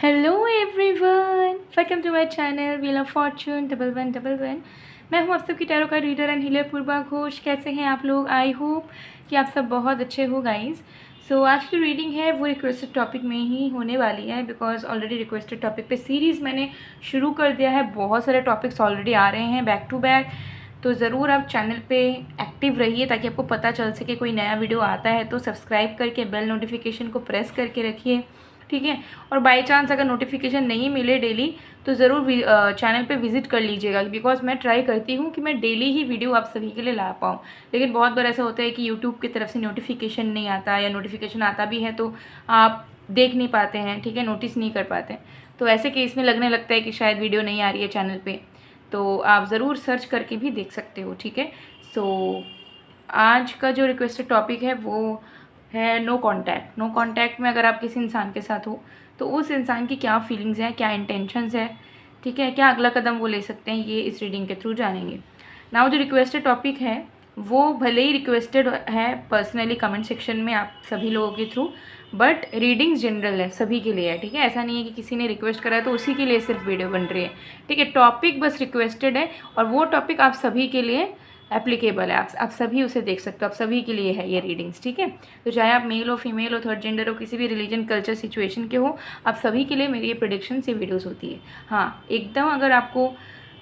Hello everyone, welcome to my channel wheel of fortune 1111। मैं हूँ आप सबकी टैरो का reader and healer Purva Ghosh. कैसे हैं आप लोग? आई होप कि आप सब बहुत अच्छे हो गाइस। सो आज की रीडिंग है वो रिक्वेस्टेड टॉपिक में ही होने वाली है, बिकॉज ऑलरेडी रिक्वेस्टेड टॉपिक पे सीरीज़ मैंने शुरू कर दिया है। बहुत सारे टॉपिक्स ऑलरेडी आ रहे हैं बैक टू बैक, तो ज़रूर आप चैनल पे एक्टिव रहिए ताकि आपको पता चल सके कोई नया वीडियो आता है तो सब्सक्राइब करके बेल नोटिफिकेशन को प्रेस करके रखिए, ठीक है। और बाय चांस अगर नोटिफिकेशन नहीं मिले डेली तो ज़रूर चैनल पे विजिट कर लीजिएगा, बिकॉज मैं ट्राई करती हूँ कि मैं डेली ही वीडियो आप सभी के लिए ला पाऊँ। लेकिन बहुत बार ऐसा होता है कि यूट्यूब की तरफ से नोटिफिकेशन नहीं आता, या नोटिफिकेशन आता भी है तो आप देख नहीं पाते हैं, ठीक है, नोटिस नहीं कर पाते। तो ऐसे केस में लगने लगता है कि शायद वीडियो नहीं आ रही है चैनल पर, तो आप ज़रूर सर्च करके भी देख सकते हो, ठीक है। सो आज का जो रिक्वेस्टेड टॉपिक है वो है नो कांटेक्ट। नो कांटेक्ट में अगर आप किसी इंसान के साथ हो तो उस इंसान की क्या फीलिंग्स हैं, क्या इंटेंशंस है, ठीक है, क्या अगला कदम वो ले सकते हैं, ये इस रीडिंग के थ्रू जानेंगे। नाउ जो रिक्वेस्टेड टॉपिक है वो भले ही रिक्वेस्टेड है पर्सनली कमेंट सेक्शन में आप सभी लोगों के थ्रू, बट रीडिंग्स जनरल है, सभी के लिए है, ठीक है। ऐसा नहीं है कि किसी ने रिक्वेस्ट करा है तो उसी के लिए सिर्फ वीडियो बन रही है, ठीक है। टॉपिक बस रिक्वेस्टेड है और वो टॉपिक आप सभी के लिए एप्लीकेबल है, आप सभी उसे देख सकते हो, आप सभी के लिए है ये रीडिंग्स, ठीक है। तो चाहे आप मेल हो, फीमेल हो, थर्ड जेंडर हो, किसी भी रिलीजन, कल्चर, सिचुएशन के हो, आप सभी के लिए मेरी ये प्रेडिक्शन से वीडियोस होती है। हाँ, एकदम अगर आपको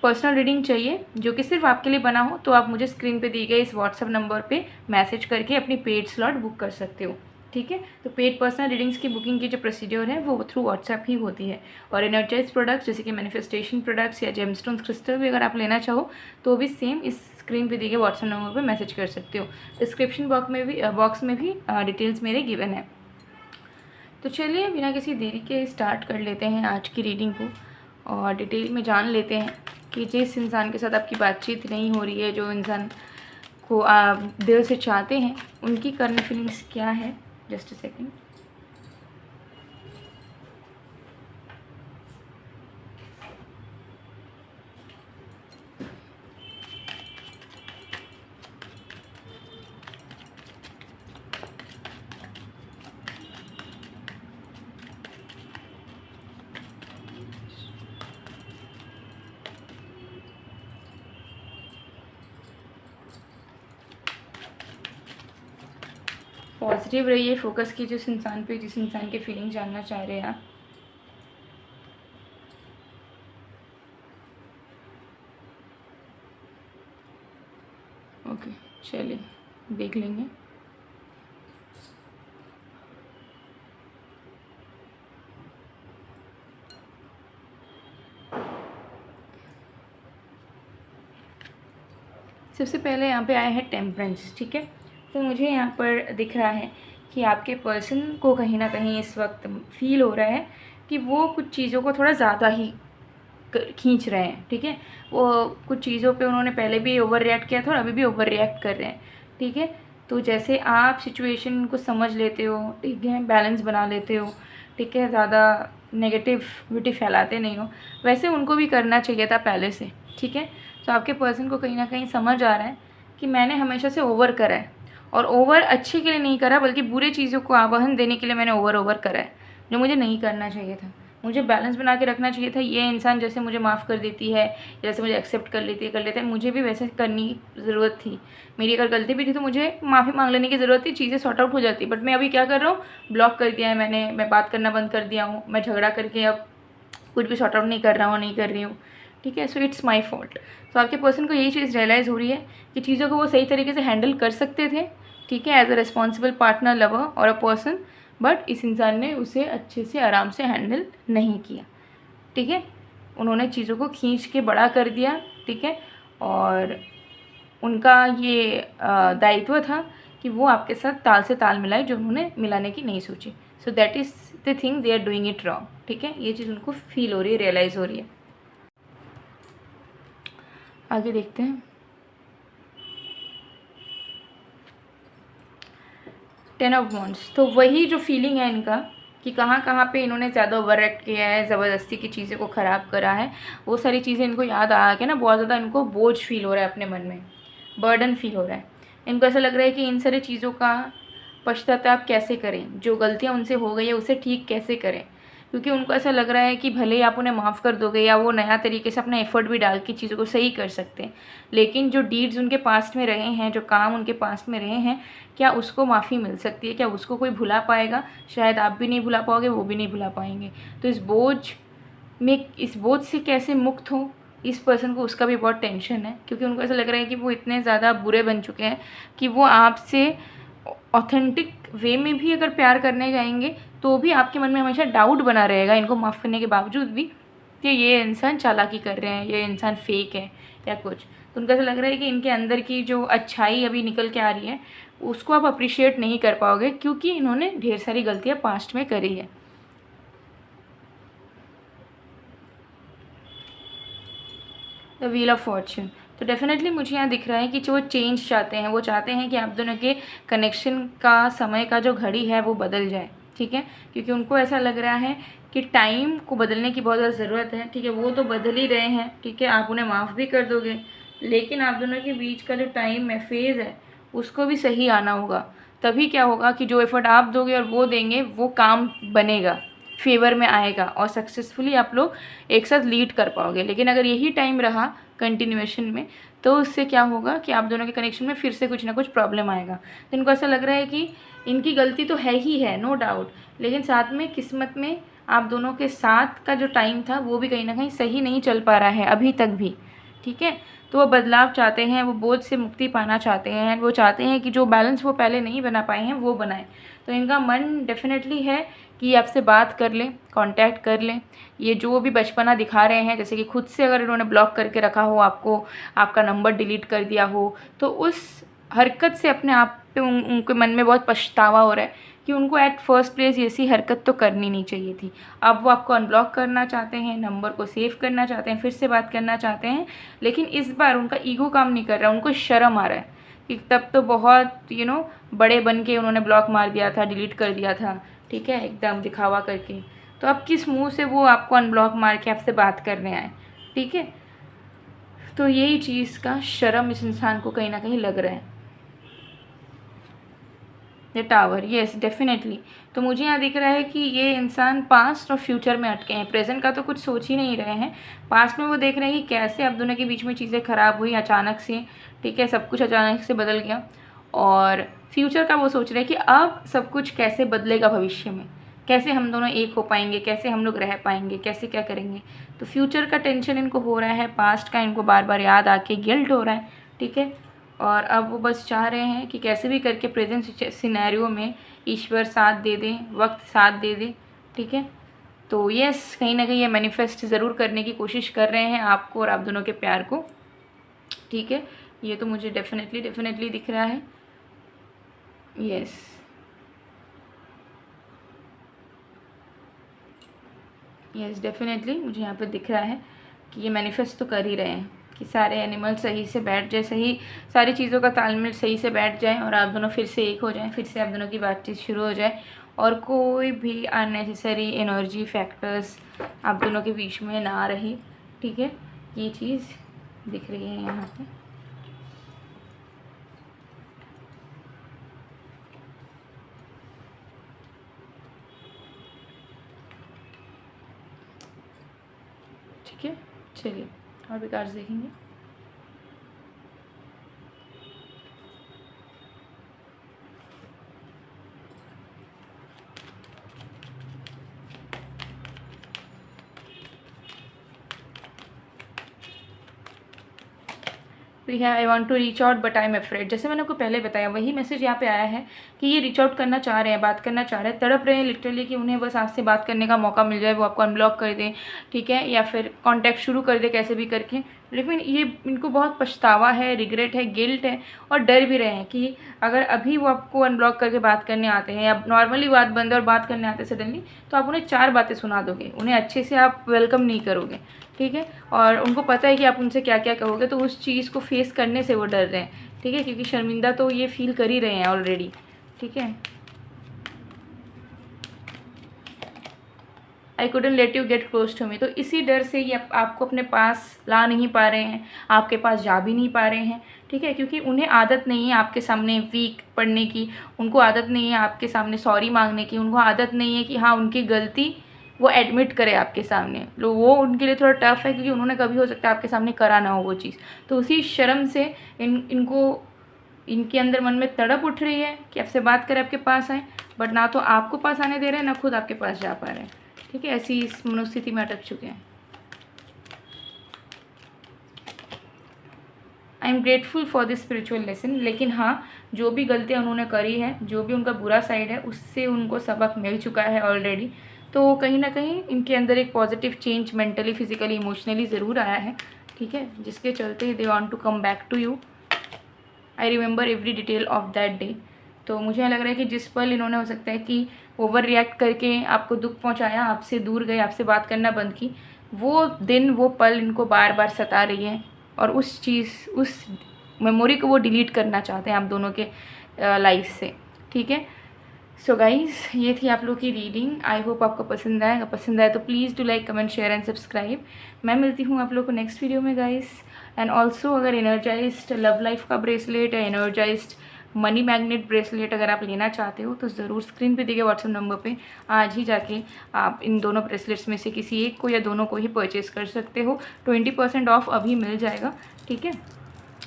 पर्सनल रीडिंग चाहिए जो कि सिर्फ आपके लिए बना हो तो आप मुझे स्क्रीन पे दिए गए इस व्हाट्सअप नंबर पे मैसेज करके अपनी पेड स्लॉट बुक कर सकते हो, ठीक है। तो पेड पर्सनल रीडिंग्स की बुकिंग की जो प्रोसीड्योर है वो थ्रू व्हाट्सएप ही होती है। और एनर्जाइज प्रोडक्ट्स जैसे कि मैनिफेस्टेशन प्रोडक्ट्स या जेमस्टोन्स क्रिस्टल भी अगर आप लेना चाहो तो भी सेम इस स्क्रीन पे दिए गए व्हाट्सएप नंबर पे मैसेज कर सकते हो। डिस्क्रिप्शन बॉक्स में भी डिटेल्स मेरे गिवन है। तो चलिए बिना किसी देरी के स्टार्ट कर लेते हैं आज की रीडिंग को और डिटेल में जान लेते हैं कि जिस इंसान के साथ आपकी बातचीत नहीं हो रही है, जो इंसान को आप दिल से चाहते हैं, उनकी करंट फीलिंग्स क्या है। Just a second. पॉजिटिव रहिए, फोकस कीजिए उस इंसान पे जिस इंसान के फीलिंग जानना चाह रहे हैं आप। ओके, चलिए देख लेंगे। सबसे पहले यहाँ पे आया है टेम्परेंस, ठीक है। तो मुझे यहाँ पर दिख रहा है कि आपके पर्सन को कहीं ना कहीं इस वक्त फील हो रहा है कि वो कुछ चीज़ों को थोड़ा ज़्यादा ही खींच रहे हैं, ठीक है। वो कुछ चीज़ों पे उन्होंने पहले भी ओवर रिएक्ट किया था और अभी भी ओवर रिएक्ट कर रहे हैं, ठीक है। तो जैसे आप सिचुएशन को समझ लेते हो, ठीक है, बैलेंस बना लेते हो, ठीक है, ज़्यादा नेगेटिविटी फैलाते नहीं हो, वैसे उनको भी करना चाहिए था पहले से, ठीक है। तो आपके पर्सन को कहीं ना कहीं समझ आ रहा है कि मैंने हमेशा से ओवर करा है, और ओवर अच्छे के लिए नहीं करा बल्कि बुरे चीज़ों को आवाहन देने के लिए मैंने ओवर करा है, जो मुझे नहीं करना चाहिए था। मुझे बैलेंस बना के रखना चाहिए था। ये इंसान जैसे मुझे माफ़ कर देती है, जैसे मुझे एक्सेप्ट कर लेते हैं, मुझे भी वैसे करने की ज़रूरत थी। मेरी अगर गलती भी थी तो मुझे माफ़ी मांग लेने की ज़रूरत थी, चीज़ें सॉर्ट आउट हो जाती। बट मैं अभी क्या कर रहा हूँ, ब्लॉक कर दिया है मैंने, मैं बात करना बंद कर दिया हूँ, मैं झगड़ा करके अब कुछ भी सॉर्ट आउट नहीं कर रहा हूँ, नहीं कर रही हूँ, ठीक है। So it's my fault. तो आपके पर्सन को यही चीज़ रियलाइज़ हो रही है कि चीज़ों को वो सही तरीके से हैंडल कर सकते थे, ठीक है, as a responsible partner, lover और अ पर्सन, बट इस इंसान ने उसे अच्छे से आराम से हैंडल नहीं किया, ठीक है। उन्होंने चीज़ों को खींच के बड़ा कर दिया, ठीक है, और उनका ये दायित्व था कि वो आपके साथ ताल से ताल मिलाए जो उन्होंने मिलाने की नहीं सोची। So that is the thing they are doing it wrong, ठीक है। ये चीज़ उनको फील हो रही है, रियलाइज़ हो रही है। आगे देखते हैं। 10 ऑफ वॉन्ड्स। तो वही जो फीलिंग है इनका कि कहाँ कहाँ पे इन्होंने ज़्यादा ओवर एक्ट किया है, ज़बरदस्ती की चीज़ें को ख़राब करा है, वो सारी चीज़ें इनको याद आ के ना बहुत ज़्यादा इनको बोझ फील हो रहा है, अपने मन में बर्डन फील हो रहा है। इनको ऐसा लग रहा है कि इन सारी चीज़ों का पश्चाताप कैसे करें, जो गलतियाँ उनसे हो गई है उसे ठीक कैसे करें, क्योंकि उनको ऐसा लग रहा है कि भले ही आप उन्हें माफ़ कर दोगे या वो नया तरीके से अपना एफ़र्ट भी डाल के चीज़ों को सही कर सकते हैं, लेकिन जो डीड्स उनके पास्ट में रहे हैं, जो काम उनके पास्ट में रहे हैं, क्या उसको माफ़ी मिल सकती है? क्या उसको कोई भुला पाएगा? शायद आप भी नहीं भुला पाओगे, वो भी नहीं भुला पाएंगे। तो इस बोझ से कैसे मुक्त हो, इस पर्सन को उसका भी बहुत टेंशन है, क्योंकि उनको ऐसा लग रहा है कि वो इतने ज़्यादा बुरे बन चुके हैं कि वो आपसे ऑथेंटिक वे में भी अगर प्यार करने जाएंगे तो भी आपके मन में हमेशा डाउट बना रहेगा, इनको माफ़ करने के बावजूद भी, कि ये इंसान चालाकी कर रहे हैं, ये इंसान फेक है या कुछ। तो उनको ऐसा लग रहा है कि इनके अंदर की जो अच्छाई अभी निकल के आ रही है उसको आप अप्रिशिएट नहीं कर पाओगे, क्योंकि इन्होंने ढेर सारी गलतियाँ पास्ट में करी है। द व्हील ऑफ फॉर्च्यून, तो डेफिनेटली मुझे यहाँ दिख रहा है कि जो वो चेंज चाहते हैं, वो चाहते हैं कि आप दोनों के कनेक्शन का समय का जो घड़ी है वो बदल जाए, ठीक है, क्योंकि उनको ऐसा लग रहा है कि टाइम को बदलने की बहुत ज़्यादा ज़रूरत है, ठीक है। वो तो बदल ही रहे हैं, ठीक है, आप उन्हें माफ़ भी कर दोगे, लेकिन आप दोनों के बीच का जो टाइम है, फेज़ है, उसको भी सही आना होगा। तभी क्या होगा कि जो एफ़र्ट आप दोगे और वो देंगे, वो काम बनेगा, फेवर में आएगा और सक्सेसफुली आप लोग एक साथ लीड कर पाओगे। लेकिन अगर यही टाइम रहा कंटिन्यूएशन में, तो उससे क्या होगा कि आप दोनों के कनेक्शन में फिर से कुछ ना कुछ प्रॉब्लम आएगा। तो इनको ऐसा लग रहा है कि इनकी गलती तो है ही है, नो डाउट, लेकिन साथ में किस्मत में आप दोनों के साथ का जो टाइम था वो भी कहीं ना कहीं सही नहीं चल पा रहा है अभी तक भी, ठीक है। तो वो बदलाव चाहते हैं, वो बोझ से मुक्ति पाना चाहते हैं, वो चाहते हैं कि जो बैलेंस वो पहले नहीं बना पाए हैं वो बनाएं। तो इनका मन डेफिनेटली है कि आपसे बात कर लें, कांटेक्ट कर लें। ये जो भी बचपना दिखा रहे हैं, जैसे कि खुद से अगर इन्होंने ब्लॉक करके रखा हो आपको, आपका नंबर डिलीट कर दिया हो, तो उस हरकत से अपने आप पे उनके मन में बहुत पछतावा हो रहा है कि उनको एट फर्स्ट प्लेस ऐसी हरकत तो करनी नहीं चाहिए थी। अब वो आपको अनब्लॉक करना चाहते हैं, नंबर को सेव करना चाहते हैं, फिर से बात करना चाहते हैं, लेकिन इस बार उनका ईगो काम नहीं कर रहा, उनको शर्म आ रहा है कि तब तो बहुत बड़े बन के उन्होंने ब्लॉक मार दिया था, डिलीट कर दिया था, ठीक है, एकदम दिखावा करके। तो अब किस मुंह से वो आपको अनब्लॉक मार के आपसे बात करने आए, ठीक है। तो यही चीज़ का शर्म इस इंसान को कहीं ना कहीं लग रहा है। The tower, yes definitely. तो मुझे यहाँ दिख रहा है कि ये इंसान पास्ट और फ्यूचर में अटके हैं, प्रेजेंट का तो कुछ सोच ही नहीं रहे हैं। पास्ट में वो देख रहे हैं कि कैसे आप दोनों के बीच में चीज़ें ख़राब हुई अचानक से, ठीक है, सब कुछ अचानक से बदल गया। और फ्यूचर का वो सोच रहे हैं कि अब सब कुछ कैसे बदलेगा भविष्य में, कैसे हम दोनों एक हो पाएंगे, कैसे हम लोग रह पाएंगे, कैसे क्या करेंगे। तो फ्यूचर का टेंशन इनको हो रहा है, पास्ट का इनको बार बार याद आके गिल्ट हो रहा है, ठीक है। और अब वो बस चाह रहे हैं कि कैसे भी करके प्रेजेंट सिनेरियो में ईश्वर साथ दे दें, वक्त साथ दे दे, ठीक है। तो यस, कहीं ना कहीं ये मैनिफेस्ट ज़रूर करने की कोशिश कर रहे हैं आपको और आप दोनों के प्यार को, ठीक है। ये तो मुझे डेफिनेटली दिख रहा है, यस। यस डेफिनेटली मुझे यहाँ पे दिख रहा है कि ये मैनिफेस्ट तो कर ही रहे हैं कि सारे एनिमल सही से बैठ जाए, सही सारी चीज़ों का तालमेल सही से बैठ जाए और आप दोनों फिर से एक हो जाएं, फिर से आप दोनों की बातचीत शुरू हो जाए और कोई भी अननेसेसरी एनर्जी फैक्टर्स आप दोनों के बीच में ना रहे, ठीक है। ये चीज़ दिख रही है यहाँ पे। ठीक है, चलिए और भी कार्ड्स देखेंगे। है I want to reach out but I am afraid, जैसे मैंने आपको पहले बताया वही मैसेज यहाँ पे आया है कि ये रीच आउट करना चाह रहे हैं, बात करना चाह रहे हैं, तड़प रहे हैं लिटरली कि उन्हें बस आपसे बात करने का मौका मिल जाए, वो आपको अनब्लॉक कर दें, ठीक है, या फिर कांटेक्ट शुरू कर दे कैसे भी करके। लेकिन ये इनको बहुत पछतावा है, रिग्रेट है, गिल्ट है और डर भी रहे हैं कि अगर अभी वो आपको अनब्लॉक करके बात करने आते हैं या नॉर्मली बात बंद और बात करने आते हैं सडनली, तो आप उन्हें 4 बातें सुना दोगे, उन्हें अच्छे से आप वेलकम नहीं करोगे, ठीक है। और उनको पता है कि आप उनसे क्या क्या कहोगे, तो उस चीज़ को फेस करने से वो डर रहे हैं, ठीक है, क्योंकि शर्मिंदा तो ये फील कर ही रहे हैं ऑलरेडी, ठीक है। I couldn't let you get close to me, तो इसी डर से ये आपको अपने पास ला नहीं पा रहे हैं, आपके पास जा भी नहीं पा रहे हैं, ठीक है, क्योंकि उन्हें आदत नहीं है आपके सामने वीक पड़ने की, उनको आदत नहीं है आपके सामने सॉरी मांगने की, उनको आदत नहीं है कि हाँ उनकी गलती वो एडमिट करे आपके सामने। लो वो उनके लिए थोड़ा टफ है, क्योंकि उन्होंने कभी हो सकता है आपके सामने करा ना हो वो चीज़। तो उसी शर्म से इनको इनके अंदर मन में तड़प उठ रही है कि आपसे बात करें, आपके पास आए, बट ना तो आपको पास आने दे रहे हैं, ना खुद आपके पास जा पा रहे हैं। ठीक है, ऐसी इस मनोस्थिति में अटक चुके हैं। I am grateful for this spiritual lesson. लेकिन हाँ, जो भी गलतियाँ उन्होंने करी है, जो भी उनका बुरा साइड है, उससे उनको सबक मिल चुका है ऑलरेडी। तो कहीं ना कहीं इनके अंदर एक positive change mentally, physically, emotionally ज़रूर आया है। ठीक है, जिसके चलते they want to come back to you. I remember every detail of that day. तो मुझे लग रहा है कि जिस पल इन्होंने हो सकता है कि ओवर रिएक्ट करके आपको दुख पहुंचाया, आपसे दूर गए, आपसे बात करना बंद की, वो दिन, वो पल इनको बार बार सता रही है, और उस मेमोरी को वो डिलीट करना चाहते हैं आप दोनों के लाइफ से। ठीक है, सो गाइज़, ये थी आप लोग की रीडिंग। आई होप आपको पसंद आएगा। पसंद आए तो please do like, comment, share and subscribe. मैं मिलती हूँ आप लोग को नेक्स्ट वीडियो में गाइज़। एंड ऑल्सो अगर एनर्जाइज्ड लव लाइफ का ब्रेसलेट या एनर्जाइज्ड मनी मैग्नेट ब्रेसलेट अगर आप लेना चाहते हो, तो ज़रूर स्क्रीन पे दिए गए व्हाट्सएप नंबर पे आज ही जाके आप इन दोनों ब्रेसलेट्स में से किसी एक को या दोनों को ही परचेज़ कर सकते हो। 20% ऑफ अभी मिल जाएगा। ठीक है,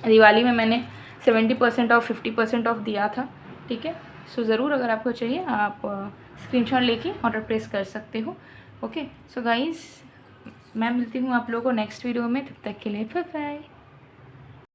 दिवाली में मैंने 70% ऑफ, 50% ऑफ दिया था। ठीक है, सो ज़रूर अगर आपको चाहिए आप स्क्रीनशॉट लेके ऑर्डर प्लेस कर सकते हो। ओके, सो गाइज़, मैं मिलती हूँ आप लोगों को नेक्स्ट वीडियो में। तब तक के लिए बाय बाय।